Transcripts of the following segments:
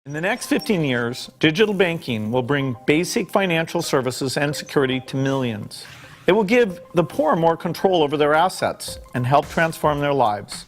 In the next 15 years, digital banking will bring basic financial services and security to millions. It will give the poor more control over their assets and help transform their lives.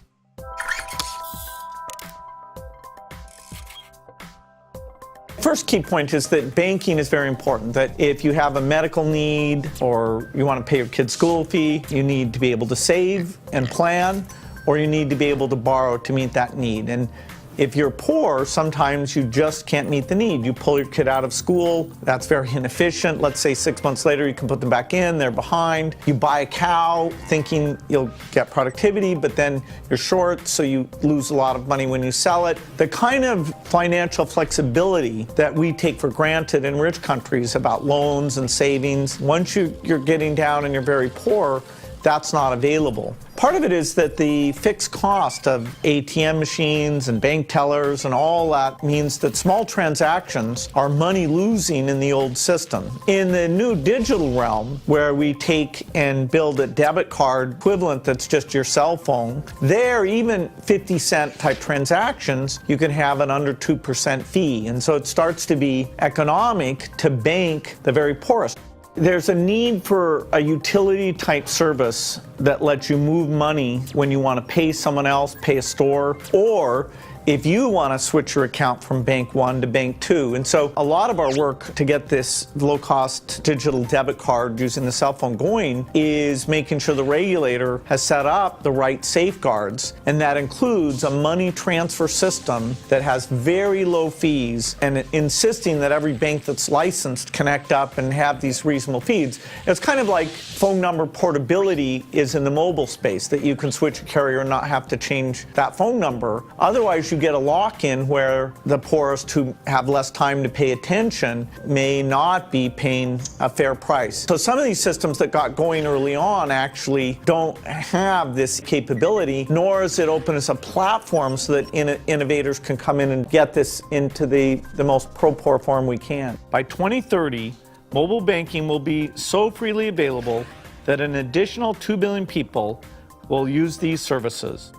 First key point is that banking is very important, that if you have a medical need or you want to pay your kid's school fee, you need to be able to save and plan, or you need to be able to borrow to meet that need. And if you're poor, sometimes you just can't meet the need. You pull your kid out of school, that's very inefficient. Let's say 6 months later you can put them back in, they're behind. You buy a cow thinking you'll get productivity, but then you're short, so you lose a lot of money when you sell it. The kind of financial flexibility that we take for granted in rich countries about loans and savings, once you're getting down and you're very poor, that's not available. Part of it is that the fixed cost of ATM machines and bank tellers and all that means that small transactions are money losing in the old system. In the new digital realm, where we take and build a debit card equivalent that's just your cell phone, there even 50-cent type transactions, you can have an under 2% fee. And so it starts to be economic to bank the very poorest. There's a need for a utility type service that lets you move money when you want to pay someone else, pay a store, or if you want to switch your account from bank 1 to bank 2. And so a lot of our work to get this low-cost digital debit card using the cell phone going is making sure the regulator has set up the right safeguards, and that includes a money transfer system that has very low fees and insisting that every bank that's licensed connect up and have these reasonable fees. It's kind of like phone number portability is in the mobile space, that you can switch a carrier and not have to change that phone number. Otherwise, you get a lock-in where the poorest who have less time to pay attention may not be paying a fair price. So some of these systems that got going early on actually don't have this capability, nor is it open as a platform so that innovators can come in and get this into the most pro-poor form we can. By 2030, mobile banking will be so freely available that an additional 2 billion people will use these services.